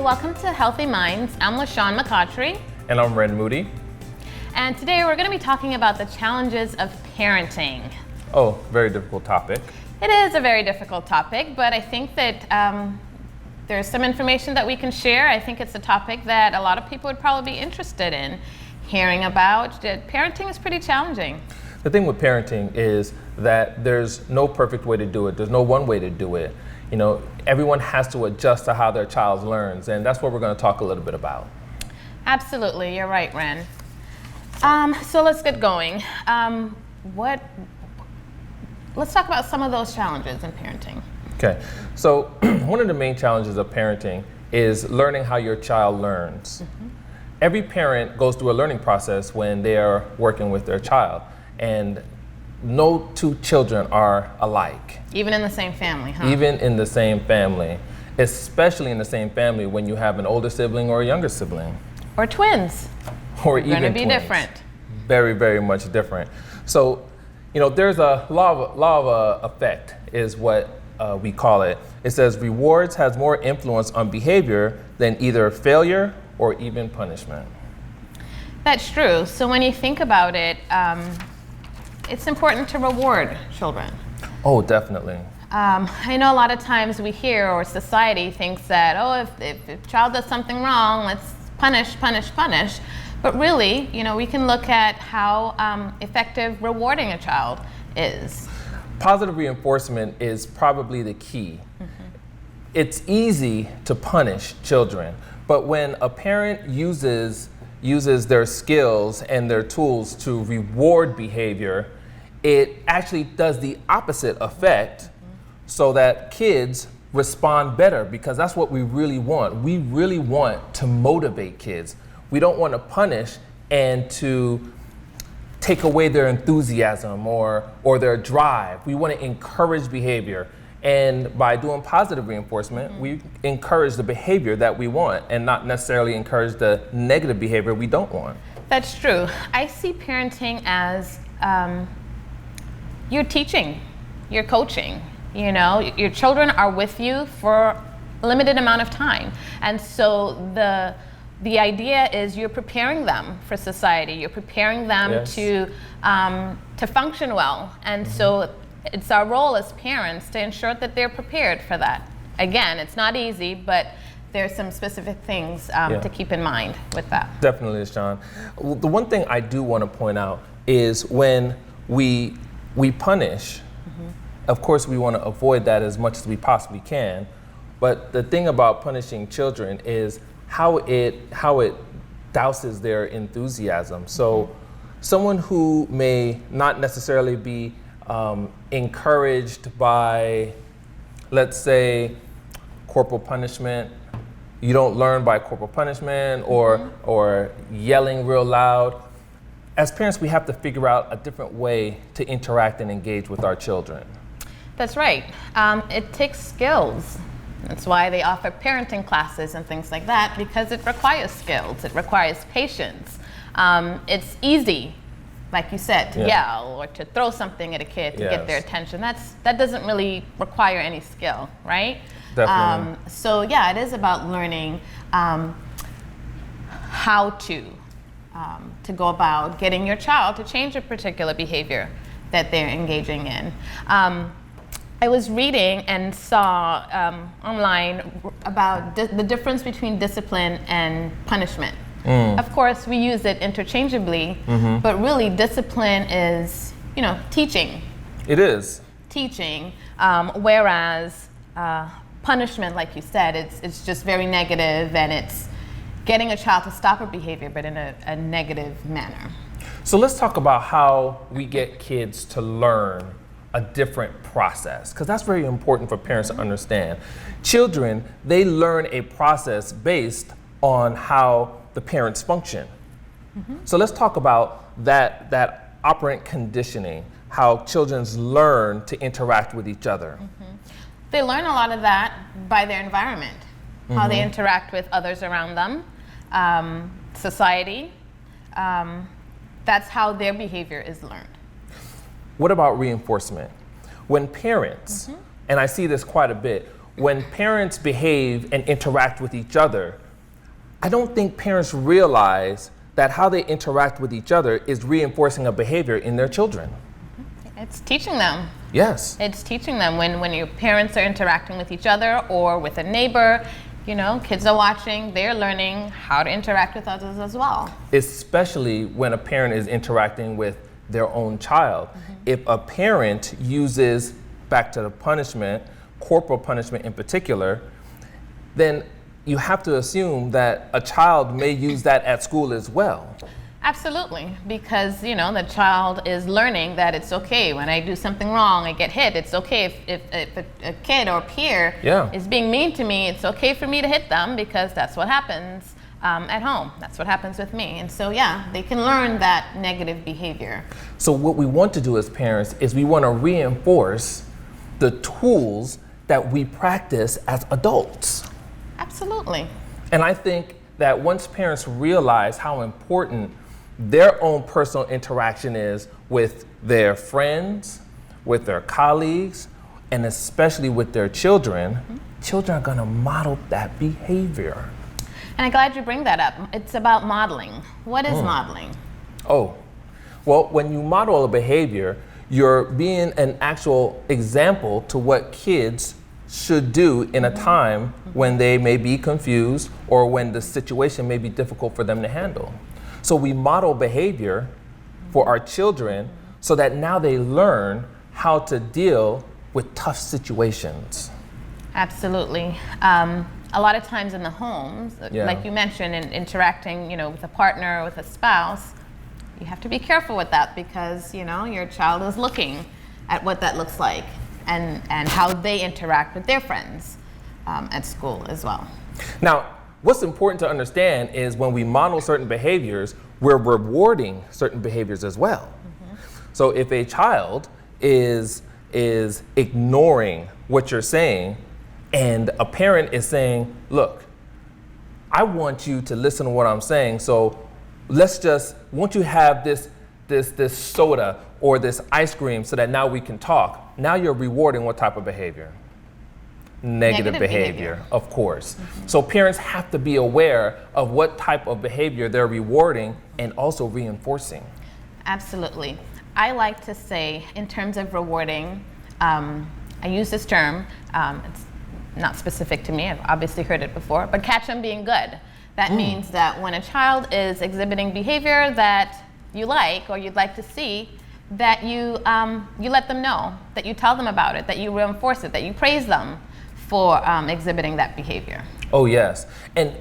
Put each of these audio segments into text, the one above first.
welcome to Healthy Minds. I'm LaShawn McCautry. And I'm Ren Moody. And today we're going to be talking about the challenges of parenting. Oh, very difficult topic. It is a very difficult topic, but I think that there's some information that we can share. I think it's a topic that a lot of people would probably be interested in hearing about. Parenting is pretty challenging. The thing with parenting is that there's no perfect way to do it. There's no one way to do it. You know, everyone has to adjust to how their child learns, and that's what we're going to talk a little bit about. Absolutely, you're right, Ren. So let's get going. Let's talk about some of those challenges in parenting. Okay, so one of the main challenges of parenting is learning how your child learns. Mm-hmm. Every parent goes through a learning process when they are working with their child, and no two children are alike. Even in the same family, huh? Even in the same family, especially in the same family when you have an older sibling or a younger sibling. Or twins. Or even going to be twins. Different. Very, very much different. So, you know, there's a law of effect is what we call it. It says rewards has more influence on behavior than either failure or even punishment. That's true. So when you think about it, it's important to reward children. Oh, definitely. I know a lot of times we hear, or society thinks that, if a child does something wrong, let's punish. But really, you know, we can look at how effective rewarding a child is. Positive reinforcement is probably the key. Mm-hmm. It's easy to punish children, but when a parent uses their skills and their tools to reward behavior, it actually does the opposite effect, so that kids respond better, because that's what we really want. We really want to motivate kids. We don't want to punish and to take away their enthusiasm or their drive. We want to encourage behavior. And by doing positive reinforcement, we encourage the behavior that we want and not necessarily encourage the negative behavior we don't want. That's true. I see parenting as you're teaching, you're coaching. You know, your children are with you for a limited amount of time. And so the idea is you're preparing them for society. You're preparing them Yes. to function well. And so it's our role as parents to ensure that they're prepared for that. Again, it's not easy, but there's some specific things to keep in mind with that. Definitely, Sean. The one thing I do want to point out is when we punish, of course we want to avoid that as much as we possibly can. But the thing about punishing children is how it douses their enthusiasm. So someone who may not necessarily be encouraged by, let's say, corporal punishment. You don't learn by corporal punishment or yelling real loud. As parents, we have to figure out a different way to interact and engage with our children. That's right. It takes skills. That's why they offer parenting classes and things like that, because it requires skills. It requires patience. It's easy, like you said, to yell or to throw something at a kid to get their attention. That doesn't really require any skill, right? Definitely. So yeah, it is about learning how to go about getting your child to change a particular behavior that they're engaging in. I was reading and saw online about the difference between discipline and punishment. Of course, we use it interchangeably, but really discipline is, teaching. It is. Teaching, whereas punishment, like you said, it's just very negative, and it's getting a child to stop a behavior, but in a negative manner. So let's talk about how we get kids to learn a different process, because that's very important for parents to understand. Children, they learn a process based on how the parents function. So let's talk about that operant conditioning, how children learn to interact with each other. They learn a lot of that by their environment, how they interact with others around them, society. That's how their behavior is learned. What about reinforcement? When parents, and I see this quite a bit, when parents behave and interact with each other, I don't think parents realize that how they interact with each other is reinforcing a behavior in their children. It's teaching them. Yes. It's teaching them when your parents are interacting with each other or with a neighbor, you know, kids are watching, they're learning how to interact with others as well. Especially when a parent is interacting with their own child. If a parent uses, back to the punishment, corporal punishment in particular, then you have to assume that a child may use that at school as well. Absolutely, because you know the child is learning that it's okay when I do something wrong, I get hit. It's okay if a kid or peer is being mean to me. It's okay for me to hit them because that's what happens at home. That's what happens with me. And so yeah, they can learn that negative behavior. So what we want to do as parents is we want to reinforce the tools that we practice as adults. Absolutely. And I think that once parents realize how important their own personal interaction is with their friends, with their colleagues, and especially with their children, children are going to model that behavior. And I'm glad you bring that up. It's about modeling. What is modeling? Oh, well, when you model a behavior, you're being an actual example to what kids should do in a time when they may be confused or when the situation may be difficult for them to handle. So we model behavior for our children so that now they learn how to deal with tough situations. Absolutely. A lot of times in the homes, like you mentioned, in interacting, you know, with a partner, with a spouse, you have to be careful with that because, you know, your child is looking at what that looks like and how they interact with their friends at school as well. Now, what's important to understand is when we model certain behaviors, we're rewarding certain behaviors as well. So if a child is ignoring what you're saying and a parent is saying, look, I want you to listen to what I'm saying, so won't you have this soda or this ice cream so that now we can talk? Now you're rewarding what type of behavior? Negative behavior, of course. So parents have to be aware of what type of behavior they're rewarding and also reinforcing. Absolutely. I like to say, in terms of rewarding, I use this term, it's not specific to me, I've obviously heard it before, but catch them being good. That means that when a child is exhibiting behavior that you like or you'd like to see, that you let them know, that you tell them about it, that you reinforce it, that you praise them for exhibiting that behavior. Oh yes, and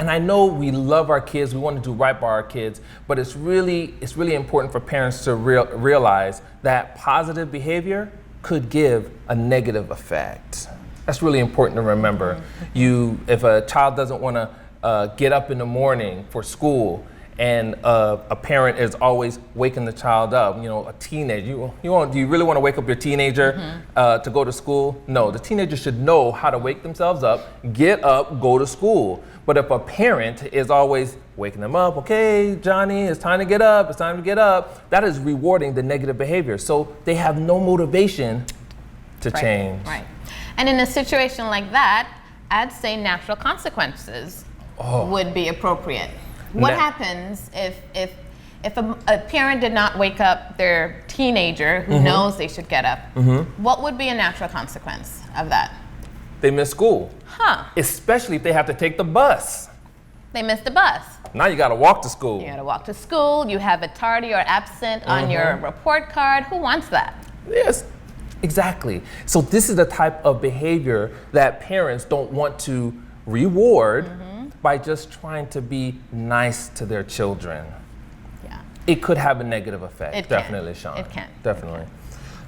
I know we love our kids, we want to do right by our kids, but it's really important for parents to realize that positive behavior could give a negative effect. That's really important to remember. If a child doesn't want to get up in the morning for school, and a parent is always waking the child up, you know, a teenager, do you really want to wake up your teenager to go to school? No, the teenager should know how to wake themselves up, get up, go to school. But if a parent is always waking them up, okay, Johnny, it's time to get up, that is rewarding the negative behavior. So they have no motivation to change. Right. And in a situation like that, I'd say natural consequences would be appropriate. What happens if a parent did not wake up their teenager who knows they should get up? What would be a natural consequence of that? They miss school. Especially if they have to take the bus. They missed the bus. Now you got to walk to school. You got to walk to school. You have a tardy or absent on your report card. Who wants that? Yes, exactly. So this is the type of behavior that parents don't want to reward by just trying to be nice to their children. Yeah. It could have a negative effect. Definitely, Sean. It can. Definitely.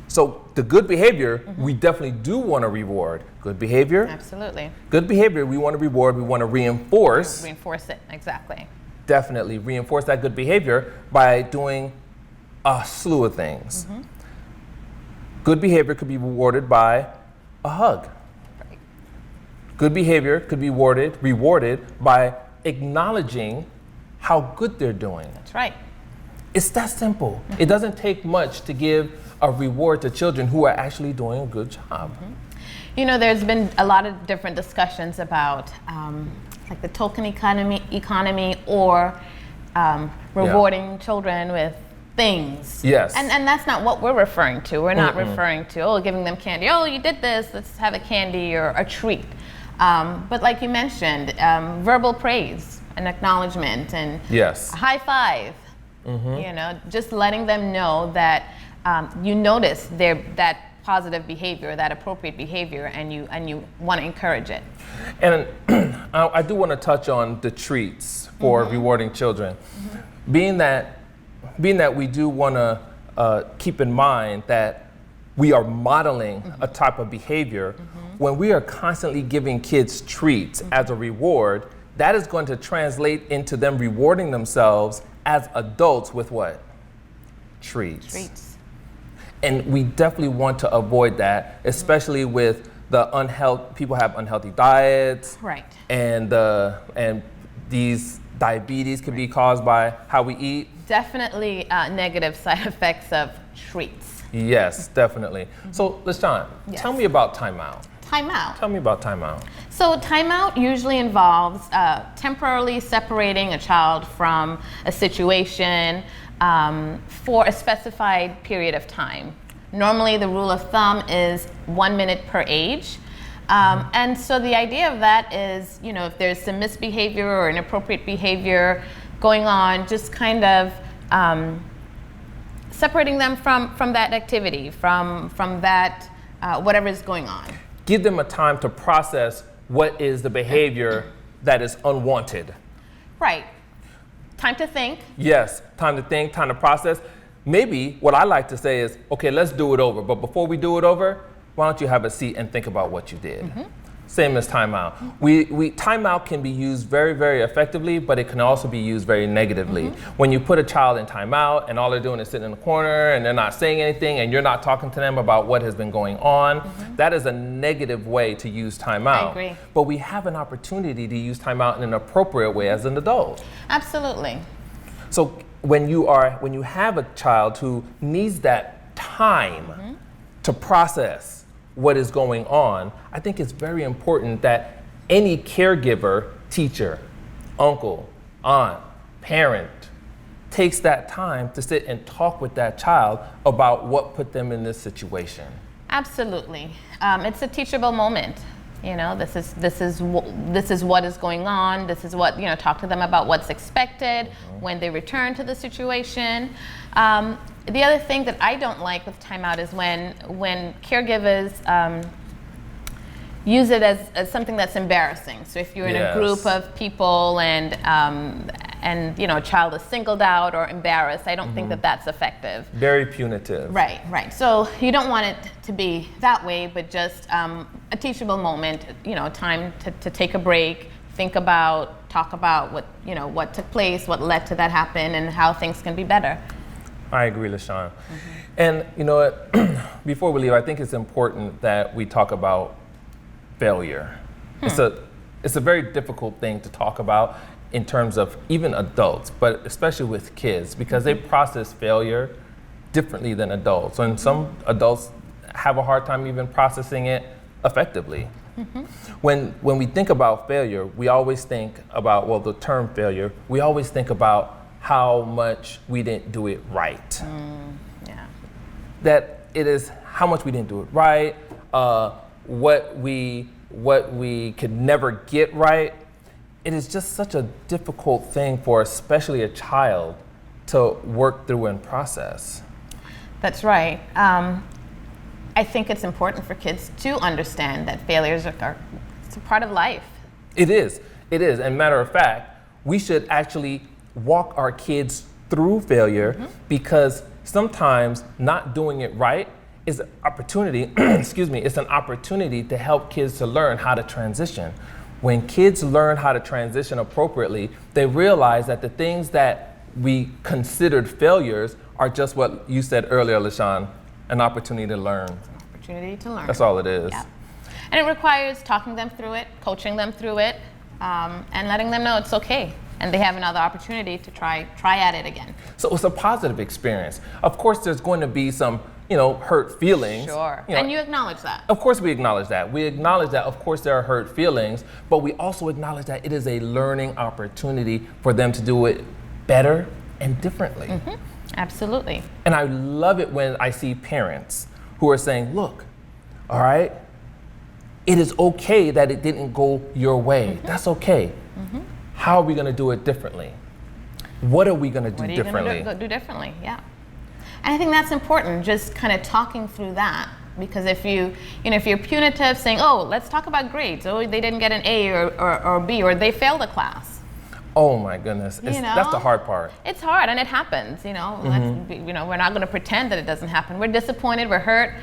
So the good behavior, we definitely do want to reward. Good behavior? Absolutely. Good behavior, we want to reward, we want to reinforce. Reinforce it, exactly. Definitely reinforce that good behavior by doing a slew of things. Good behavior could be rewarded by a hug. Good behavior could be rewarded by acknowledging how good they're doing. That's right. It's that simple. It doesn't take much to give a reward to children who are actually doing a good job. You know, there's been a lot of different discussions about like the token economy or rewarding children with things. Yes. And that's not what we're referring to. We're not referring to, oh, giving them candy. Oh, you did this, let's have a candy or a treat. But like you mentioned, verbal praise and acknowledgement and Yes. a high five. You know, just letting them know that you notice that positive behavior, that appropriate behavior, and you want to encourage it. And I do want to touch on the treats for rewarding children. Being that we do want to keep in mind that we are modeling a type of behavior, when we are constantly giving kids treats as a reward, that is going to translate into them rewarding themselves as adults with what? Treats. And we definitely want to avoid that, especially with the people have unhealthy diets. Right. And these diabetes can be caused by how we eat. Definitely negative side effects of treats. Yes, definitely. So, LaShawn, tell me about timeout. Timeout. Tell me about timeout. So timeout usually involves temporarily separating a child from a situation for a specified period of time. Normally the rule of thumb is 1 minute per age. And so the idea of that is, you know, if there's some misbehavior or inappropriate behavior going on, just kind of separating them from that activity, from that whatever is going on. Give them a time to process what is the behavior that is unwanted. Right. Time to think. Yes, time to think, time to process. Maybe what I like to say is, okay, let's do it over. But before we do it over, why don't you have a seat and think about what you did? Same as timeout. Timeout can be used very, very effectively, but it can also be used very negatively. When you put a child in timeout and all they're doing is sitting in the corner and they're not saying anything and you're not talking to them about what has been going on, that is a negative way to use timeout. I agree. But we have an opportunity to use timeout in an appropriate way as an adult. Absolutely. So when you have a child who needs that time to process what is going on, I think it's very important that any caregiver, teacher, uncle, aunt, parent takes that time to sit and talk with that child about what put them in this situation. Absolutely. It's a teachable moment. You know, this is what is going on. This is what, you know, talk to them about what's expected when they return to the situation. The other thing that I don't like with timeout is when caregivers use it as something that's embarrassing. So if you're in a group of people and you know, a child is singled out or embarrassed, I don't think that that's effective. Very punitive. Right. So you don't want it to be that way, but just a teachable moment, you know, time to take a break, think about, talk about what took place, what led to that happen, and how things can be better. I agree, LaShawn. And you know what, before we leave, I think it's important that we talk about failure. It's a very difficult thing to talk about in terms of even adults, but especially with kids, because they process failure differently than adults. And some adults have a hard time even processing it effectively. When we think about failure, we always think about, well, the term failure, we always think about how much we didn't do it right. That it is how much we didn't do it right, what we could never get right. It is just such a difficult thing for especially a child to work through and process. That's right. I think it's important for kids to understand that failures it's a part of life. It is. And matter of fact, we should actually walk our kids through failure because sometimes not doing it right is an opportunity, it's an opportunity to help kids to learn how to transition. When kids learn how to transition appropriately, they realize that the things that we considered failures are just what you said earlier, LaShawn, an opportunity to learn. It's an opportunity to learn. That's all it is. Yeah. And it requires talking them through it, coaching them through it, and letting them know it's okay. And they have another opportunity to try at it again. So it's a positive experience. Of course, there's going to be some hurt feelings. Sure. You know, And you acknowledge that. Of course we acknowledge that. We acknowledge that, of course, there are hurt feelings, but we also acknowledge that it is a learning opportunity for them to do it better and differently. Absolutely. And I love it when I see parents who are saying, look, all right, it is okay that it didn't go your way. That's okay. How are we going to do it differently? What are we going to do What are you differently? going to do differently? Yeah. And I think that's important, just kind of talking through that. Because if you're punitive, saying, oh, let's talk about grades. Oh, they didn't get an A or B, or they failed a class. Oh my goodness, that's the hard part. It's hard, and it happens. We're not going to pretend that it doesn't happen. We're disappointed, we're hurt.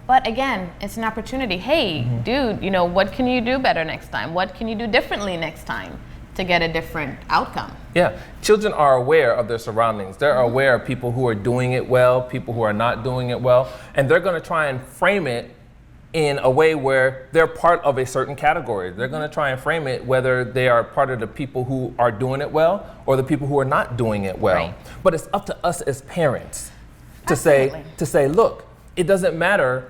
But again, it's an opportunity. Hey, dude, what can you do better next time? What can you do differently next time to get a different outcome? Yeah, children are aware of their surroundings. They're aware of people who are doing it well, people who are not doing it well, and they're going to try and frame it in a way where they're part of a certain category. They're going to try and frame it whether they are part of the people who are doing it well or the people who are not doing it well. Right. But it's up to us as parents to say, look, it doesn't matter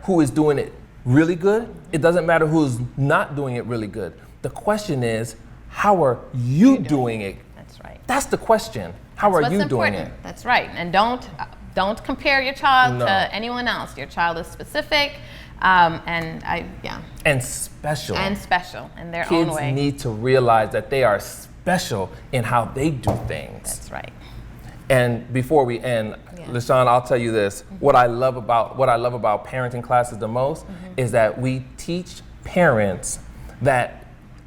who is doing it really good. It doesn't matter who's not doing it really good. The question is, how are you doing it? That's right. That's the question. How are you doing it? That's right. And don't compare your child to anyone else. Your child is specific, and special. And special in their own way. Kids need to realize that they are special in how they do things. That's right. And before we end, LaShawn, I'll tell you this. What I love about parenting classes the most is that we teach parents that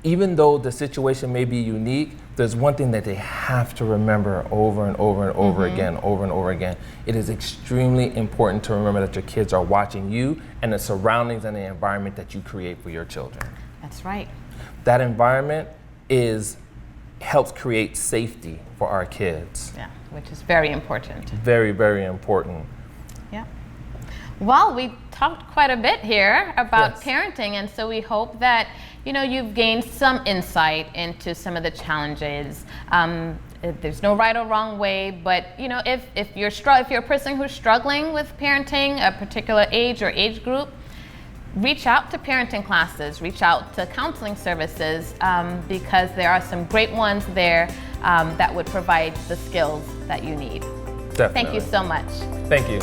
even though the situation may be unique, there's one thing that they have to remember over and over and over again, over and over again. It is extremely important to remember that your kids are watching you and the surroundings and the environment that you create for your children. That's right. That environment helps create safety for our kids. Yeah, which is very important. Very, very important. Yeah. Well, we talked quite a bit here about parenting, and so we hope that you've gained some insight into some of the challenges. There's no right or wrong way, but if you're a person who's struggling with parenting a particular age or age group, reach out to parenting classes, reach out to counseling services, because there are some great ones there that would provide the skills that you need. Definitely. Thank you so much. Thank you.